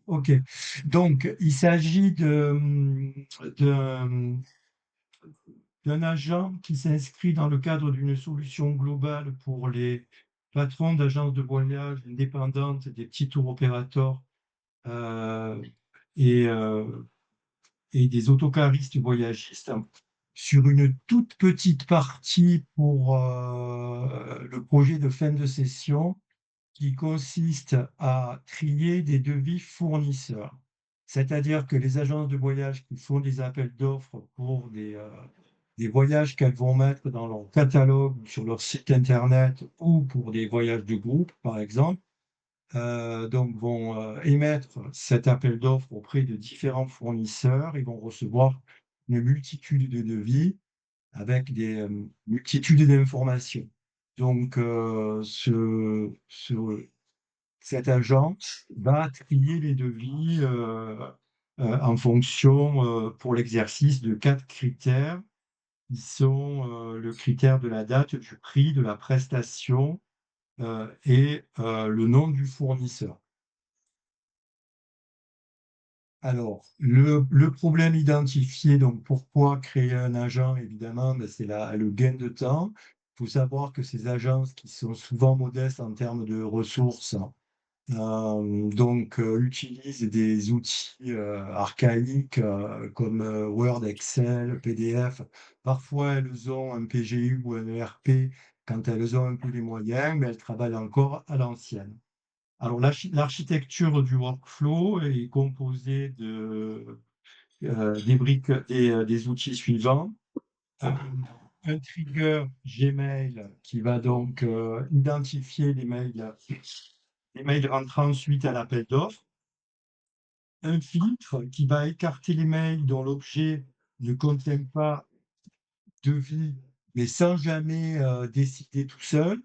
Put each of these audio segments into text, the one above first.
Ok. Donc, il s'agit d'un d'un agent qui s'inscrit dans le cadre d'une solution globale pour les patrons d'agences de voyage indépendantes, des petits tours opérateurs euh, et, euh, et des autocaristes voyagistes sur une toute petite partie pour le projet de fin de session qui consiste à trier des devis fournisseurs. C'est-à-dire que les agences de voyage qui font des appels d'offres pour des voyages qu'elles vont mettre dans leur catalogue, sur leur site internet ou pour des voyages de groupe, par exemple, donc vont émettre cet appel d'offres auprès de différents fournisseurs. Ils vont recevoir une multitude de devis avec des multitudes d'informations. Donc, cet agent va trier les devis en fonction, pour l'exercice, de quatre critères qui sont le critère de la date, du prix, de la prestation et le nom du fournisseur. Alors, le problème identifié, donc pourquoi créer un agent, évidemment, ben, c'est le gain de temps. Il faut savoir que ces agences qui sont souvent modestes en termes de ressources, utilisent des outils archaïques comme Word, Excel, PDF. Parfois, elles ont un PGU ou un ERP quand elles ont un peu les moyens, mais elles travaillent encore à l'ancienne. Alors, l'architecture du workflow est composée des outils suivants. Un, un trigger Gmail qui va donc identifier les mails rentrant suite à l'appel d'offres. Un filtre qui va écarter les mails dont l'objet ne contient pas de devis, mais sans jamais décider tout seul.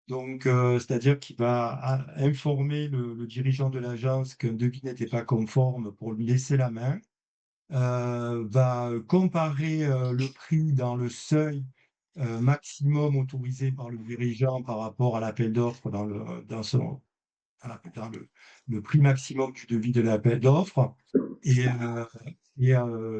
Donc, c'est-à-dire qu'il va informer le dirigeant de l'agence qu'un devis n'était pas conforme pour lui laisser la main, va comparer le prix dans le seuil maximum autorisé par le dirigeant par rapport à l'appel d'offres dans le prix maximum du devis de l'appel d'offres et,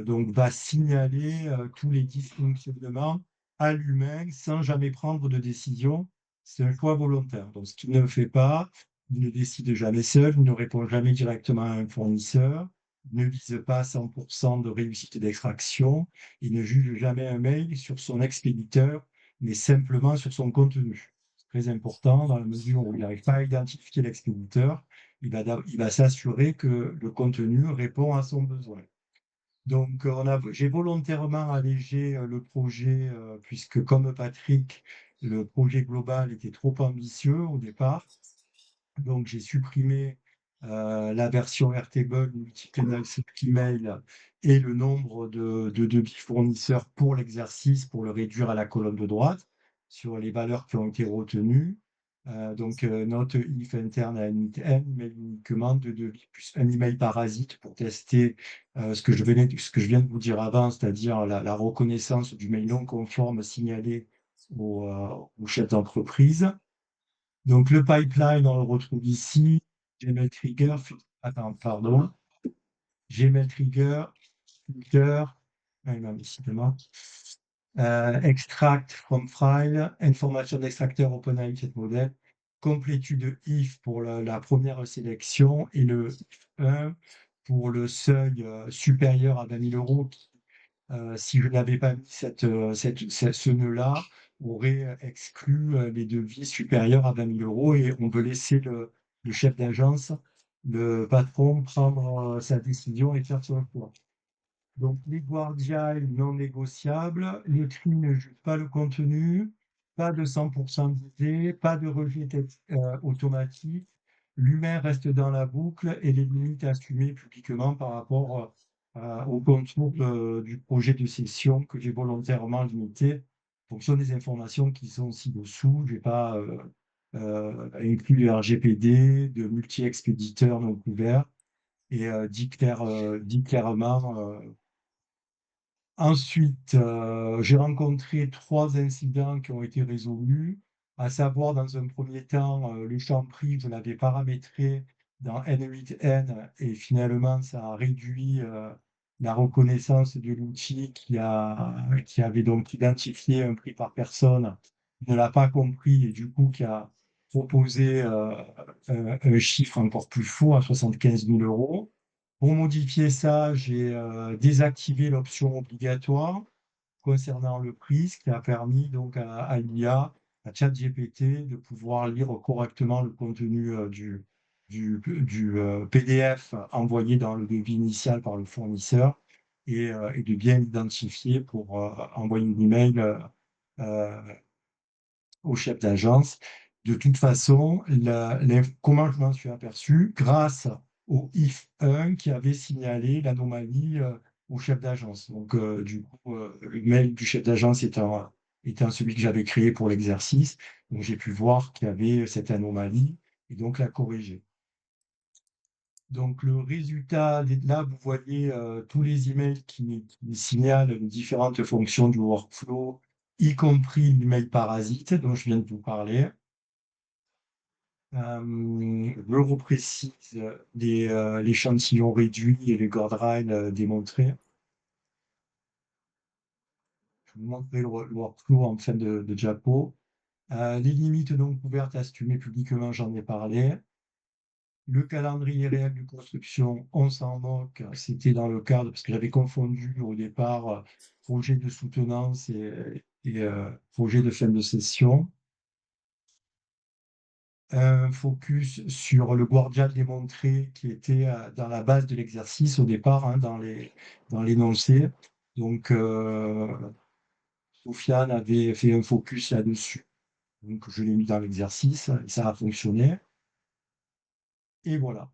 donc va signaler tous les dysfonctionnements à l'humain sans jamais prendre de décision. C'est un choix volontaire. Donc, ce qu'il ne fait pas, il ne décide jamais seul, il ne répond jamais directement à un fournisseur, il ne vise pas 100% de réussite d'extraction, il ne juge jamais un mail sur son expéditeur, mais simplement sur son contenu. C'est très important dans la mesure où il n'arrive pas à identifier l'expéditeur, il va s'assurer que le contenu répond à son besoin. Donc, j'ai volontairement allégé le projet, puisque comme Patrick, le projet global était trop ambitieux au départ. Donc, j'ai supprimé la version Airtable, multi-canal email et le nombre de devis fournisseurs pour l'exercice, pour le réduire à la colonne de droite sur les valeurs qui ont été retenues. Note if interne à un email uniquement de devis plus un email parasite pour tester ce que je viens de vous dire avant, c'est-à-dire la reconnaissance du mail non conforme signalé au chef d'entreprise. Donc, le pipeline, on le retrouve ici. Gmail Trigger, attends, pardon. Gmail Trigger, filter, non, décidément. Extract from file, information d'extracteur OpenIF modèle, complétude if pour la première sélection et le if 1 pour le seuil supérieur à 20 000 euros si je n'avais pas mis ce nœud-là, aurait exclu les devis supérieurs à 20 000 euros et on peut laisser le chef d'agence, le patron, prendre sa décision et faire son choix. Donc, les guardians non négociables, le tri ne juge pas le contenu, pas de 100% d'idées, pas de rejet automatique, l'humain reste dans la boucle et les limites assumées publiquement par rapport au contour du projet de session que j'ai volontairement limité en fonction des informations qui sont ci-dessous. Je n'ai pas inclus le RGPD, de multi-expéditeurs non couverts et dit clairement. Ensuite, j'ai rencontré trois incidents qui ont été résolus, à savoir, dans un premier temps, le champ prix, je l'avais paramétré dans N8N et finalement, ça a réduit la reconnaissance de l'outil qui avait donc identifié un prix par personne, ne l'a pas compris et du coup qui a proposé un chiffre encore plus faux à 75 000 euros. Pour modifier ça, j'ai désactivé l'option obligatoire concernant le prix, ce qui a permis donc à l'IA, à ChatGPT, de pouvoir lire correctement le contenu du PDF envoyé dans le devis initial par le fournisseur et de bien l'identifier pour envoyer une email euh, au chef d'agence. De toute façon, comment je m'en suis aperçu? Grâce au if1 qui avait signalé l'anomalie au chef d'agence. Donc, du coup, le mail du chef d'agence étant celui que j'avais créé pour l'exercice, donc j'ai pu voir qu'il y avait cette anomalie et donc la corriger. Donc, le résultat, là, vous voyez tous les emails qui signalent les différentes fonctions du workflow, y compris l'email parasite dont je viens de vous parler. Je reprécise l'échantillon réduit et les guardrails démontrés. Je vous montrerai le workflow en fin de diapo. Les limites non couvertes assumées publiquement, j'en ai parlé. Le calendrier réel de construction, on s'en moque. C'était dans le cadre, parce que j'avais confondu au départ projet de soutenance et projet de fin de session. Un focus sur le guardian démontré qui était dans la base de l'exercice au départ, hein, dans l'énoncé. Donc, Sofiane avait fait un focus là-dessus. Donc, je l'ai mis dans l'exercice et ça a fonctionné. Et voilà.